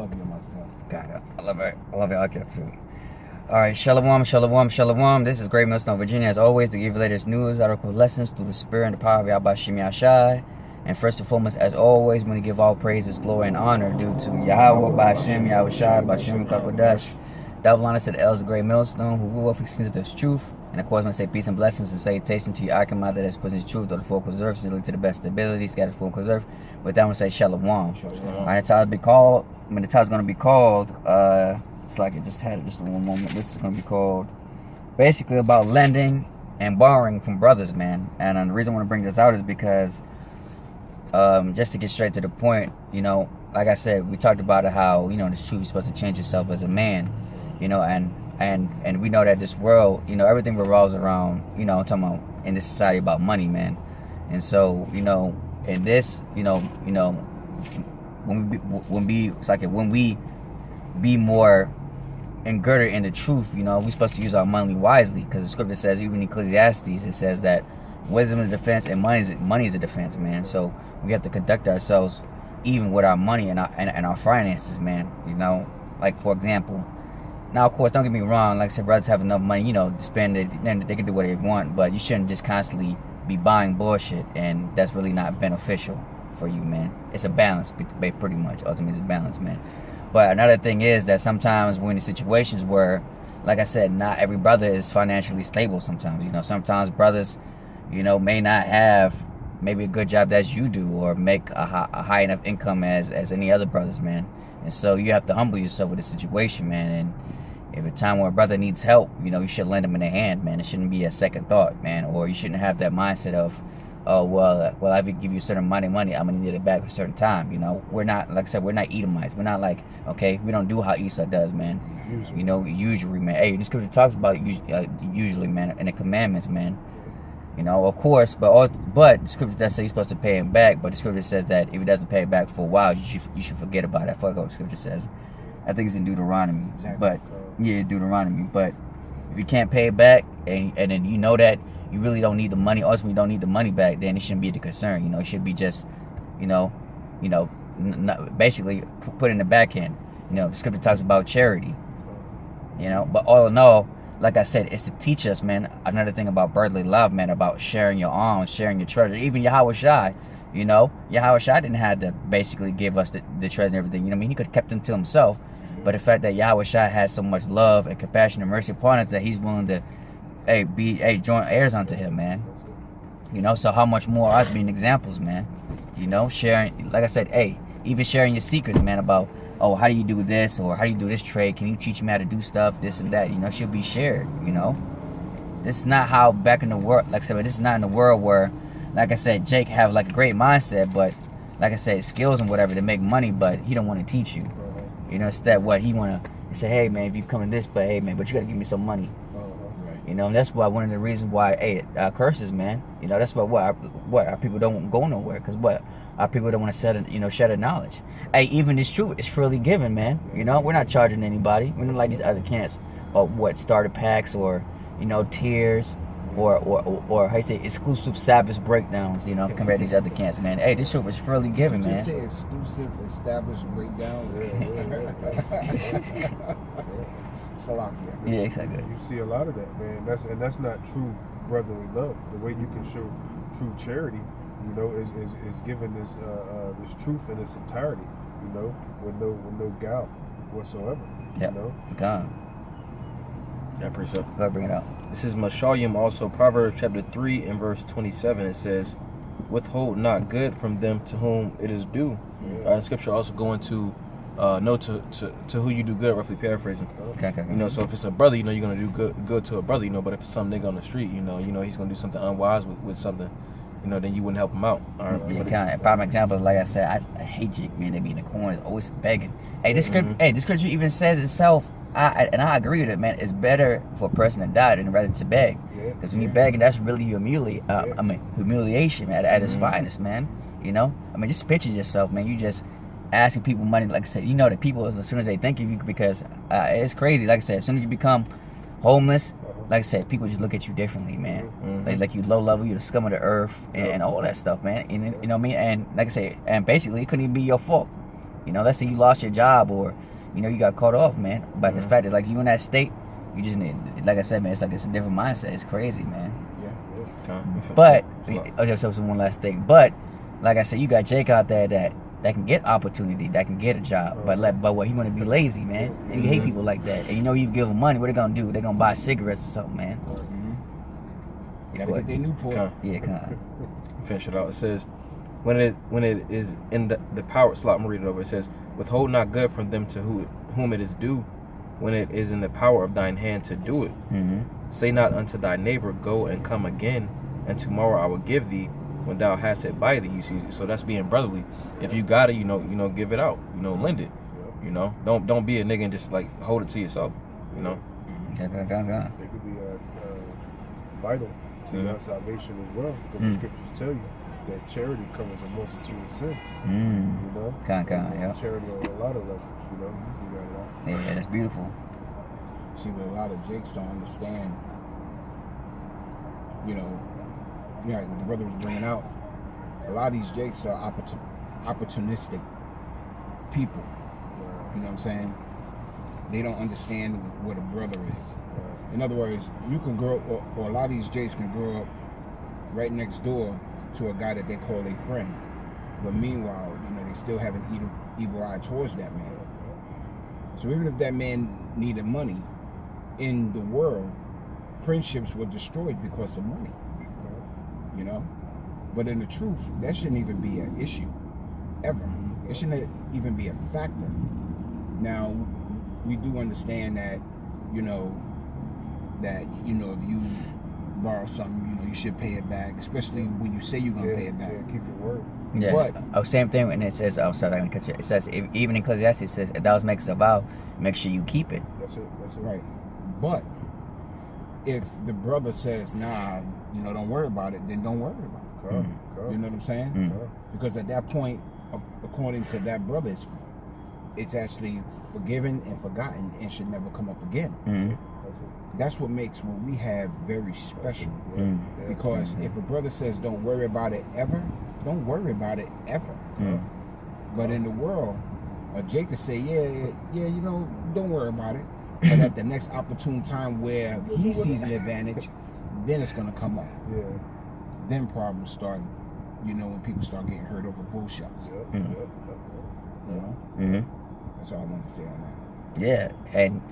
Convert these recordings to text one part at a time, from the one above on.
love you, my God. God, I love it. I love it. I get food. All right, shalom, shalom, shalom. This is Great Millstone, Virginia, as always, to give you latest news, article lessons through the spirit and the power of Yahweh Shem Yahshai. And first and foremost, as always, when we give all praises, glory, and honor due to Yahweh, Ba'Shem, Yahushai, Ba'Shem, Kakodash, double honor to the elders of Great Millstone, who will extend this truth. And of course, when I say peace and blessings and salutation to your Akamah that has put his truth or the full preserve, simply to the best ability, scattered full preserve. With that, I'm going to say shalom. All right, the title's be called, the title's going to be called, it's like it just had it just one moment. This is going to be called basically about lending and borrowing from brothers, man. And the reason I want to bring this out is because just to get straight to the point, you know, like I said, we talked about how, you know, this truth, you're supposed to change yourself as a man, you know, and we know that this world, you know, everything revolves around, you know, I'm talking about in this society about money, man. And so, you know, in this, you know, when we be more engirded in the truth, you know, we're supposed to use our money wisely, because the scripture says, even in Ecclesiastes, it says that wisdom is a defense and money is a defense, man. So we have to conduct ourselves even with our money and our finances, man. You know, like for example, now of course, don't get me wrong, like I said, brothers have enough money, you know, to spend it, then they can do what they want, but you shouldn't just constantly be buying bullshit, and that's really not beneficial for you, man. It's a balance, pretty much. Ultimately, it's a balance, man. But another thing is that sometimes we're in situations where, like I said, not every brother is financially stable sometimes. You know, sometimes brothers, you know, may not have maybe a good job as you do, or make a high enough income as any other brothers, man. And so you have to humble yourself with the situation, man. And if a time where a brother needs help, you know, you should lend him in a hand, man. It shouldn't be a second thought, man. Or you shouldn't have that mindset of, oh, well, I give you a certain amount of money, I'm going to need it back at a certain time. You know, we're not, like I said, we're not Edomites. We're not like, okay, we don't do how Esau does, man. You know, usually, man. Hey, the scripture talks about usually, man, in the commandments, man. You know, of course, but the scripture does say you're supposed to pay him back, but the scripture says that if he doesn't pay it back for a while, you should forget about it. I forgot what the scripture says. I think it's in Deuteronomy. Exactly. But, yeah, Deuteronomy. But if you can't pay it back, and then you know that you really don't need the money, ultimately you don't need the money back, then it shouldn't be the concern. You know, it should be just, basically put in the back end. You know, the scripture talks about charity. You know, but all in all, like I said, it's to teach us, man, another thing about brotherly love, man, about sharing your arms, sharing your treasure. Even Yahweh Shai, you know, Yahweh Shai didn't have to basically give us the treasure and everything. You know what I mean? He could have kept them to himself. But the fact that Yahweh Shai has so much love and compassion and mercy upon us that he's willing to, be joint heirs unto him, man. You know, so how much more us being examples, man. You know, sharing, like I said, even sharing your secrets, man, about, oh, how do you do this, or how do you do this trade? Can you teach me how to do stuff, this and that? You know, should be shared, you know. This is not how back in the world, like I said, this is not in the world where, like I said, Jake have like a great mindset, but like I said, skills and whatever to make money, but he don't want to teach you. You know, it's that what he want to say, hey, man, if you come in this, but hey, man, but you got to give me some money. You know, and that's why one of the reasons why, curses, man. You know, that's what our people don't go nowhere, because our people don't want to share the knowledge. Hey, even this truth is freely given, man. You know, we're not charging anybody. We're not like these other camps, or starter packs, or tiers, or how you say, exclusive Sabbath breakdowns. You know, compared to these other camps, man. Hey, this truth is freely given, man. Did you say exclusive established breakdown? Yeah, exactly. You see a lot of that, man. That's not true brotherly love. The way you can show true charity, you know, is giving this truth in its entirety, you know, with no guile whatsoever. Yep. You know? God. Yeah, precept. Go ahead, bring it out. This is Mashalim, also Proverbs chapter 3 and verse 27. It says, "Withhold not good from them to whom it is due." Yeah. The scripture also going to know to who you do good, roughly paraphrasing. Okay. You know, so if it's a brother, you know, you're gonna do good to a brother, you know. But if it's some nigga on the street, you know, he's gonna do something unwise with something, you know, then you wouldn't help him out. All right. Yeah, kind of. Prime example, like I said, I hate Jake, man. They be in the corners, always begging. Hey, this scripture even says itself. I agree with it, man. It's better for a person to die than rather to beg. Because when you're begging, that's really humiliation, man, at its finest, man. You know, I mean, just picture yourself, man. You just asking people money, like I said, you know that people, as soon as they think of you, because it's crazy, like I said, as soon as you become homeless, like I said, people just look at you differently, man. Like you low level, you the scum of the earth, and all that stuff, man. And, you know what I mean? And like I said, and basically, it couldn't even be your fault. You know, let's say you lost your job or, you know, you got caught off, man. But the fact that, like, you in that state, you just need, like I said, man, it's like it's a different mindset. It's crazy, man. But, okay, so one last thing. But, like I said, you got Jake out there that can get opportunity, that can get a job. But what, he want to be lazy, man. And you hate people like that. And you know, you give them money, what they going to do? They're going to buy cigarettes or something, man. Gotta get their Newport. Yeah, come on. Finish it out. It says, when it is in the power slot, I'm reading it over. It says, withhold not good from them to whom it is due, when it is in the power of thine hand to do it. Say not unto thy neighbor, go and come again, and tomorrow I will give thee when thou hast it by thee. You see, so that's being brotherly. If you got it, you know, give it out. You know, lend it. You know, don't be a nigga and just like hold it to yourself. You know. It could be vital to your salvation as well, because the scriptures tell you that charity covers a multitude of sin. You know, yeah. Charity on a lot of levels. You know, you got a lot. Yeah, that's beautiful. See, what a lot of Jakes don't understand, you know, like the brother was bringing out, a lot of these Jakes are opportunistic people. You know what I'm saying? They don't understand what a brother is. In other words, you can grow, or a lot of these Jakes can grow up right next door to a guy that they call a friend. But meanwhile, you know, they still have an evil eye towards that man. So even if that man needed money, in the world, friendships were destroyed because of money. You know? But in the truth, that shouldn't even be an issue, ever. It shouldn't even be a factor. Now, we do understand that, you know, if you borrow something, you know, you should pay it back, especially when you say you're going to pay it back. Yeah, keep your word. Yeah. But, same thing when it says, I'm sorry, I'm going to cut you. It says, even in Ecclesiastes, it says, if thou makes a vow, make sure you keep it. That's it. Right. But, if the brother says, nah, you know, don't worry about it, then don't worry about it. You know what I'm saying? Because at that point, according to that brother, it's actually forgiven and forgotten and should never come up again. That's what makes what we have very special. Because if a brother says don't worry about it ever, don't worry about it ever. But in the world, Jake could say, yeah, you know, don't worry about it. But at the next opportune time where he sees an advantage, then it's gonna come up. Then problems start, you know, when people start getting hurt over bullshots. You know? That's all I wanted to say on that. Yeah, and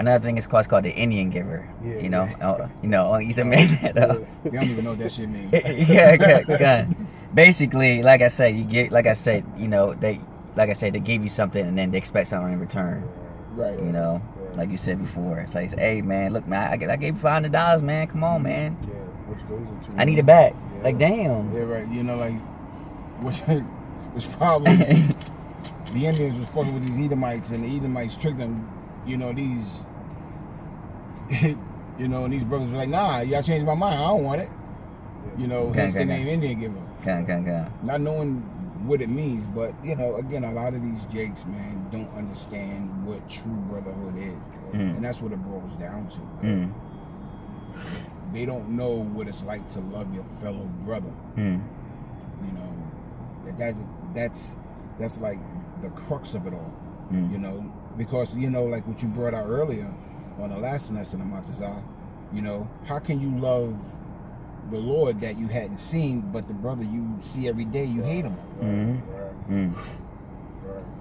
another thing is called the Indian giver. You know, you said man that up. They don't even know what that shit means. yeah. Basically, like I said, you know, they give you something and then they expect something in return. Right. You know, like you said before, it's like, hey man, look man, I gave you $500, man. Come on, man. Which goes into I need it back. Like damn. Yeah, right. You know, like which probably the Indians was fucking with these Edomites, and the Edomites tricked them. You know, these, you know, and these brothers were like, nah, y'all changed my mind. I don't want it. You know, hence the name Indian giver. Not knowing what it means, but you know, again, a lot of these Jakes, man, don't understand what true brotherhood is, and that's what it boils down to. They don't know what it's like to love your fellow brother. You know, that's like the crux of it all. You know, because you know, like what you brought out earlier on the last lesson of Montezah, you know, how can you love the Lord that you hadn't seen, but the brother you see every day, you hate him?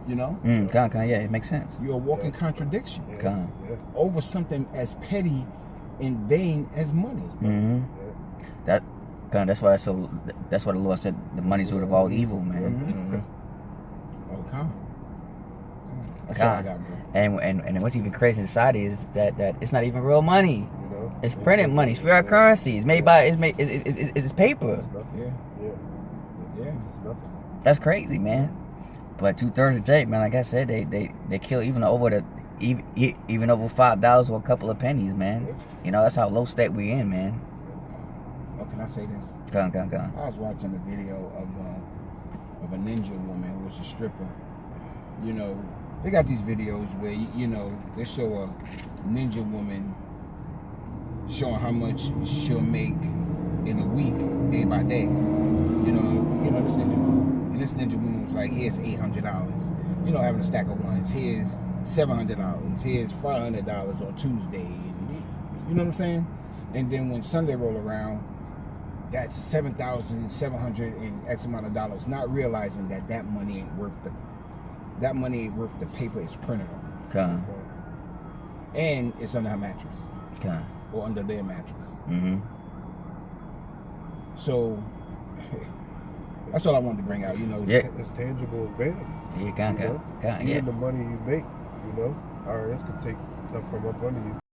You know? Yeah, it makes sense. You're a walking contradiction over something as petty and vain as money. That's why the Lord said the money's root of all evil, man. That's all I got, bro. And what's even crazy in society is that it's not even real money. It's printed money. It's fiat currency. It's paper. Yeah. That's crazy, man. But 2/3 of Jake, man, like I said, they kill even over $5 or a couple of pennies, man. You know, that's how low state we in, man. Oh, can I say this? Go on. I was watching a video of a ninja woman who was a stripper. You know, they got these videos where, you know, they show a ninja woman showing how much she'll make in a week, day by day. You know, this ninja woman was like, here's $800. you know, having a stack of ones. Here's $700. Here's $500 on Tuesday. And, you know what I'm saying? And then when Sunday roll around, that's $7,700 and X amount of dollars. Not realizing that money ain't worth the paper it's printed on. Con. And it's under her mattress Con. or under their mattress. Mm-hmm. So that's all I wanted to bring out. You know, Yeah. It's tangible advantage. Yeah, con, You know? con, Even yeah. the money you make, you know, IRS could take from up under you.